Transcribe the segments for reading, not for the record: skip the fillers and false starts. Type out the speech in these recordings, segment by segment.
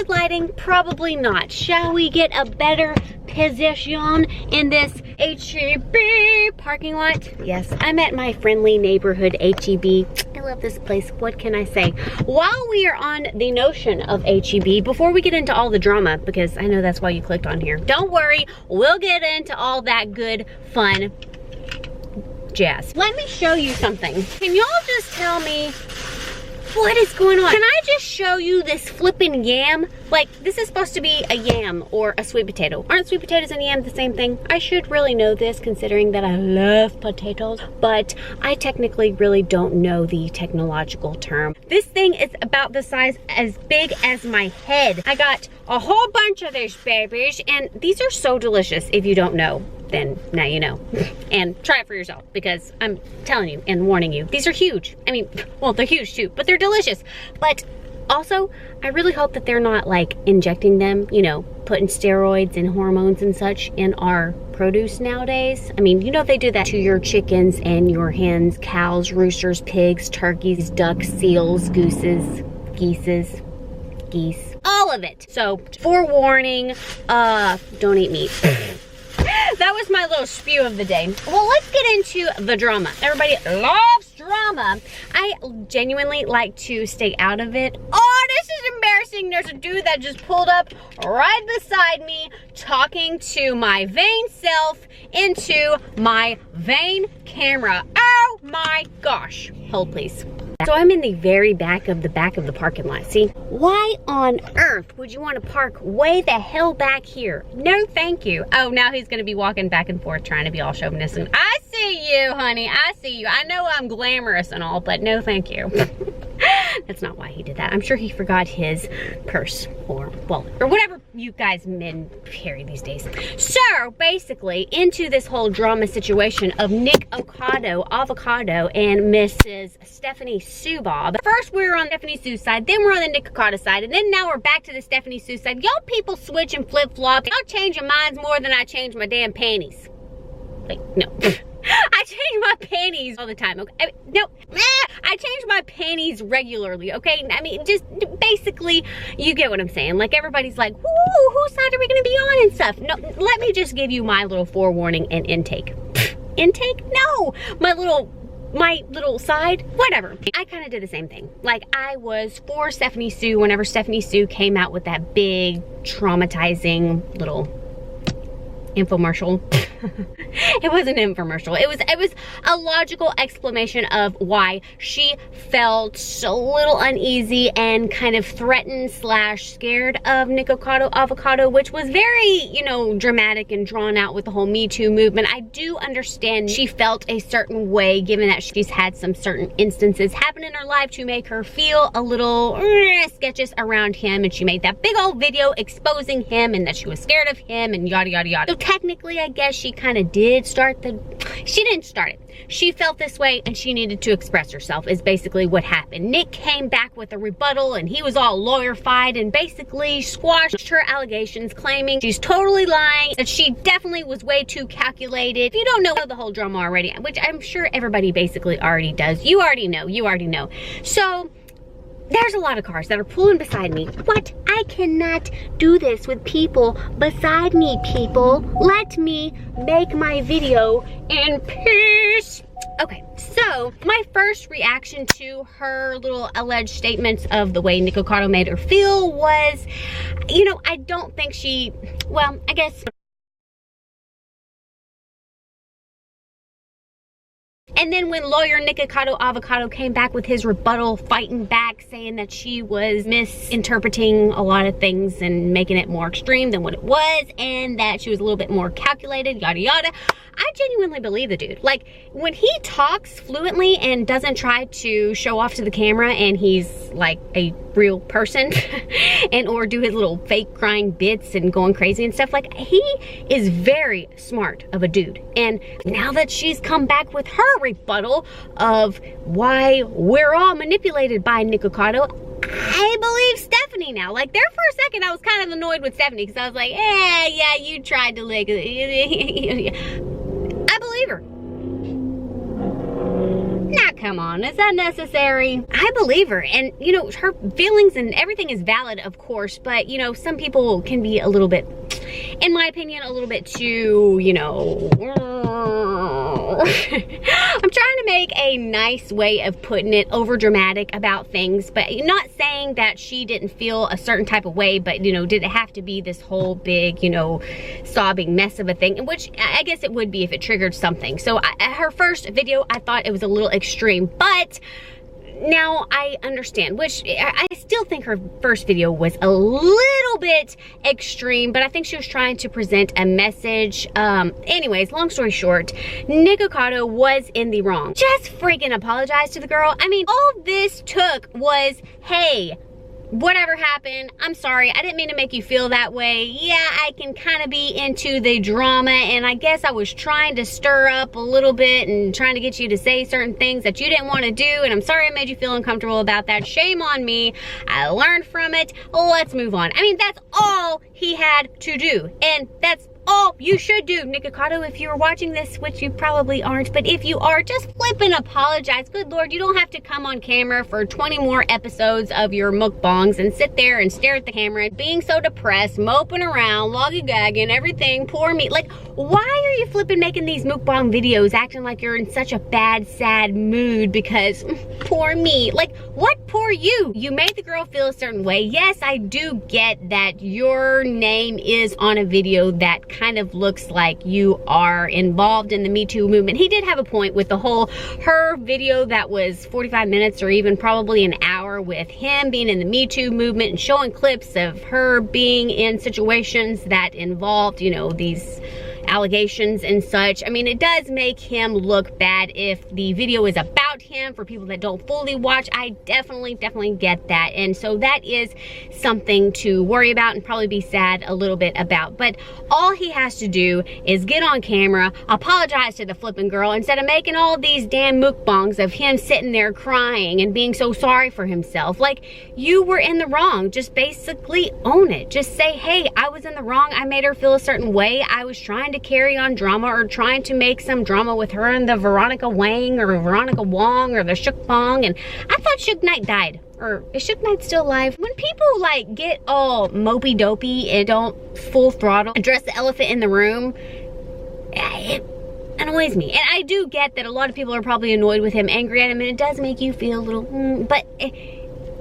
good lighting? Probably not. Shall we get a better position in this H-E-B parking lot? Yes, I'm at my friendly neighborhood H-E-B. I love this place. What can I say? While we are on the notion of H-E-B, before we get into all the drama, because I know that's why you clicked on here, don't worry, we'll get into all that good, fun jazz. Let me show you something. Can y'all just tell me what is going on? Can I just show you this flippin' yam? Like, this is supposed to be a yam or a sweet potato. Aren't sweet potatoes and yam the same thing? I should really know this considering that I love potatoes, but I technically really don't know the technological term. This thing is about the size as big as my head. I got a whole bunch of these babies, and these are so delicious. If you don't know, then now you know. And try it for yourself, because I'm telling you and warning you, these are huge. I mean, well, they're huge too, but they're delicious. But also, I really hope that they're not like injecting them, you know, putting steroids and hormones and such in our produce nowadays. I mean, you know, they do that to your chickens and your hens, cows, roosters, pigs, turkeys, ducks, seals, gooses, geese, all of it. So, forewarning, don't eat meat. That was my little spew of the day. Well, let's get into the drama. Everybody loves drama. I genuinely like to stay out of it. Oh, this is embarrassing. There's a dude that just pulled up right beside me talking to my vain self into my vain camera. Oh my gosh. Hold please. So I'm in the very back of the parking lot. See, why on earth would you want to park way the hell back here? No, thank you. Oh, now he's going to be walking back and forth trying to be all chauvinistic. I see you, honey. I see you. I know I'm glamorous and all, but no, thank you. That's not why he did that. I'm sure he forgot his purse or wallet or whatever you guys men carry these days. So basically, into this whole drama situation of Nikocado Avocado and Mrs. Stephanie Sue Bob. First we were on Stephanie Sue's side, then we're on the Nikocado side, and then now we're back to the Stephanie Sue side. Y'all people switch and flip-flop. Y'all change your minds more than I change my damn panties. Wait, no. I change my panties all the time, okay? No, I change my panties regularly, okay? I mean, just basically, you get what I'm saying. Like, everybody's like, whoo, whose side are we gonna be on and stuff? No, let me just give you my little forewarning and intake. Intake? No, my little side, whatever. I kind of did the same thing. Like, I was for Stephanie Sue whenever Stephanie Sue came out with that big, traumatizing little infomercial. It was an infomercial. It was a logical explanation of why she felt so little uneasy and kind of threatened / scared of Nikocado Avocado, which was very, you know, dramatic and drawn out with the whole Me Too movement. I do understand she felt a certain way given that she's had some certain instances happen in her life to make her feel a little sketches around him, and she made that big old video exposing him and that she was scared of him and yada yada yada. So technically, I guess she kind of did start she didn't start it. She felt this way and she needed to express herself is basically what happened. Nick came back with a rebuttal and he was all lawyer-fied and basically squashed her allegations, claiming she's totally lying, that she definitely was way too calculated. If you don't know the whole drama already, which I'm sure everybody basically already does, you already know. So there's a lot of cars that are pulling beside me. What? I cannot do this with people beside me, people. Let me make my video in peace. Okay, so my first reaction to her little alleged statements of the way Nikocado made her feel was, you know, I don't think she, well, I guess. And then when lawyer Nikocado Avocado came back with his rebuttal, fighting back, saying that she was misinterpreting a lot of things and making it more extreme than what it was, and that she was a little bit more calculated, yada yada. I genuinely believe the dude. Like, when he talks fluently and doesn't try to show off to the camera and he's like a real person and or do his little fake crying bits and going crazy and stuff, like, he is very smart of a dude. And now that she's come back with her rebuttal of why we're all manipulated by Nikocado, I believe Stephanie now. Like, there for a second I was kind of annoyed with Stephanie because I was like, yeah, you tried to like I believe her. Not come on, is that necessary? I believe her, and you know, her feelings and everything is valid, of course, but you know, some people can be a little bit, in my opinion, a little bit too, you know, I'm trying to make a nice way of putting it, over dramatic about things, but not saying that she didn't feel a certain type of way, but you know, did it have to be this whole big, you know, sobbing mess of a thing? Which I guess it would be if it triggered something. So her first video, I thought it was a little extreme, but now I understand, which I still think her first video was a little bit extreme, but I think she was trying to present a message. Anyways, long story short, Nikocado was in the wrong. Just freaking apologize to the girl. I mean, all this took was, hey, whatever happened, I'm sorry, I didn't mean to make you feel that way. Yeah, I can kind of be into the drama, and I guess I was trying to stir up a little bit and trying to get you to say certain things that you didn't want to do, and I'm sorry I made you feel uncomfortable about that. Shame on me. I learned from it. Let's move on. I mean, that's all he had to do, and that's all you should do. Nikocado, if you're watching this, which you probably aren't, but if you are, just flip and apologize. Good Lord, you don't have to come on camera for 20 more episodes of your mukbangs and sit there and stare at the camera, being so depressed, moping around, lollygagging, everything, poor me. Like, why are you flipping making these mukbang videos acting like you're in such a bad, sad mood because poor me? Like, what poor you? You made the girl feel a certain way. Yes, I do get that your name is on a video that kind of looks like you are involved in the Me Too movement. He did have a point with the whole, her video that was 45 minutes or even probably an hour with him being in the Me Too movement and showing clips of her being in situations that involved, you know, these allegations and such. I mean, it does make him look bad if the video is about him. For people that don't fully watch, I definitely get that. And so that is something to worry about and probably be sad a little bit about. But all he has to do is get on camera, apologize to the flipping girl, instead of making all these damn mukbangs of him sitting there crying and being so sorry for himself. Like, you were in the wrong. Just basically own it. Just say, hey, I was in the wrong. I made her feel a certain way. I was trying to carry on drama, or trying to make some drama with her and the Veronica Wang or Veronica Wong or the Shook Bong, and I thought Suge Knight died. Or is Suge Knight still alive? When people like get all mopey dopey and don't full throttle address the elephant in the room, it annoys me. And I do get that a lot of people are probably annoyed with him, angry at him, and it does make you feel a little, but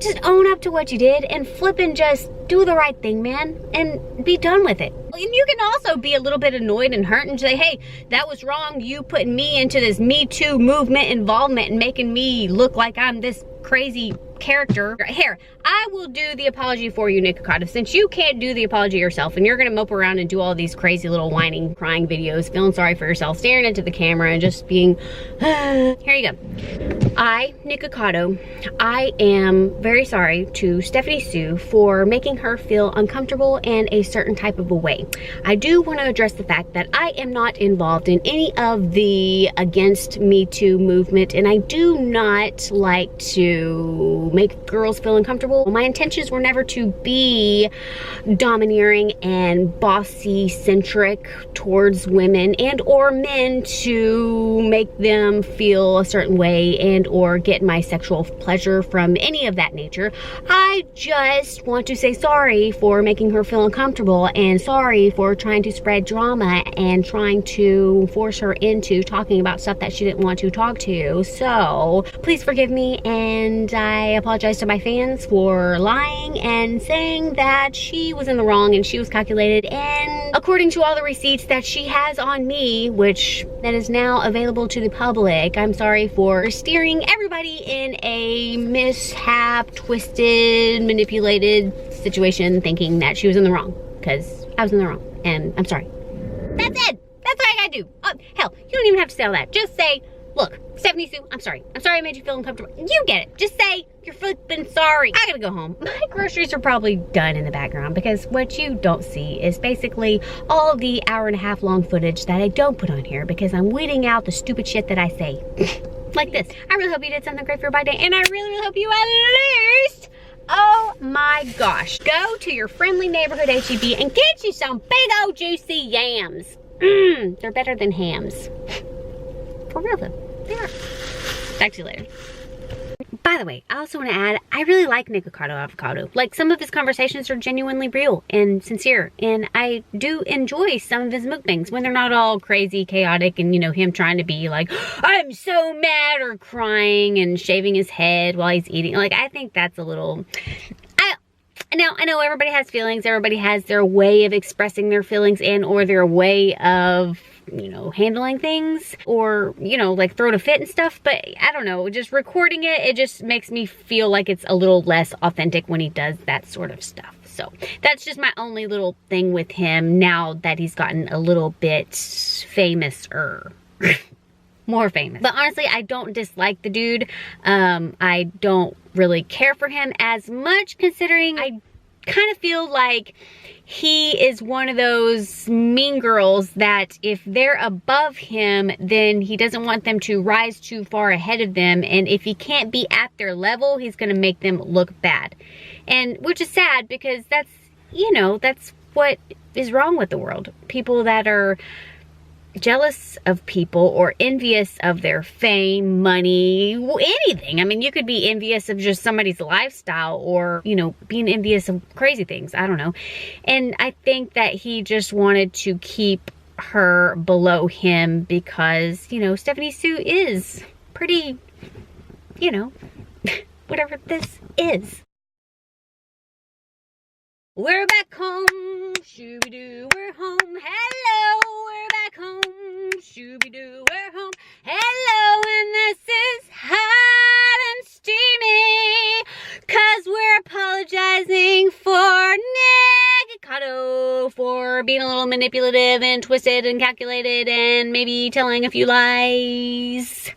just own up to what you did and flip and just do the right thing, man, and be done with it. And you can also be a little bit annoyed and hurt and say, hey, that was wrong. You putting me into this Me Too movement involvement and making me look like I'm this crazy character. Here, I will do the apology for you, Nikocado, since you can't do the apology yourself and you're gonna mope around and do all these crazy little whining, crying videos, feeling sorry for yourself, staring into the camera and just being, here you go. I, Nikocado, I am very sorry to Stephanie Sue for making her feel uncomfortable in a certain type of a way. I do want to address the fact that I am not involved in any of the against Me Too movement, and I do not like to make girls feel uncomfortable. My intentions were never to be domineering and bossy centric towards women and or men to make them feel a certain way and or get my sexual pleasure from any of that nature. I just want to say sorry for making her feel uncomfortable and sorry for trying to spread drama and trying to force her into talking about stuff that she didn't want to talk to. So please forgive me, and I apologize to my fans for lying and saying that she was in the wrong and she was calculated, and according to all the receipts that she has on me, which that is now available to the public, I'm sorry for steering everybody in a mishap, twisted, manipulated situation thinking that she was in the wrong, because I was in the wrong, and I'm sorry. That's it. That's all I gotta do. Hell, you don't even have to say all that. Just say, look, Stephanie Sue, I'm sorry. I'm sorry I made you feel uncomfortable. You get it. Just say you're flipping sorry. I gotta go home. My groceries are probably done in the background, because what you don't see is basically all of the hour-and-a-half long footage that I don't put on here because I'm weeding out the stupid shit that I say. Like this. I really hope you did something great for your birthday, and I really, really hope you at least, oh my gosh, go to your friendly neighborhood HEB and get you some big old juicy yams. They're better than hams. For real though, they are. Talk to you later. By the way, I also want to add, I really like Nikocado Avocado. Like, some of his conversations are genuinely real and sincere, and I do enjoy some of his mukbangs when they're not all crazy, chaotic, and, you know, him trying to be like, I'm so mad, or crying and shaving his head while he's eating. Like, I think that's a little... Now, I know everybody has feelings. Everybody has their way of expressing their feelings and or their way of, you know, handling things, or, you know, like throwing a fit and stuff. But I don't know, just recording it, it just makes me feel like it's a little less authentic when he does that sort of stuff. So that's just my only little thing with him now that he's gotten a little bit famous-er. More famous. But honestly, I don't dislike the dude. I don't really care for him as much, considering I kind of feel like he is one of those mean girls that if they're above him, then he doesn't want them to rise too far ahead of them. And if he can't be at their level, he's gonna make them look bad. And which is sad, because that's, you know, that's what is wrong with the world. People that are jealous of people or envious of their fame, money, anything. I mean, you could be envious of just somebody's lifestyle, or, you know, being envious of crazy things. I don't know. And I think that he just wanted to keep her below him because, you know, Stephanie Sue is pretty, you know, whatever this is. We're back home, shooby-doo, we're home, hello, we're back home, shooby-doo, we're home, hello, and this is hot and steamy, 'cause we're apologizing for Nikocado for being a little manipulative and twisted and calculated and maybe telling a few lies.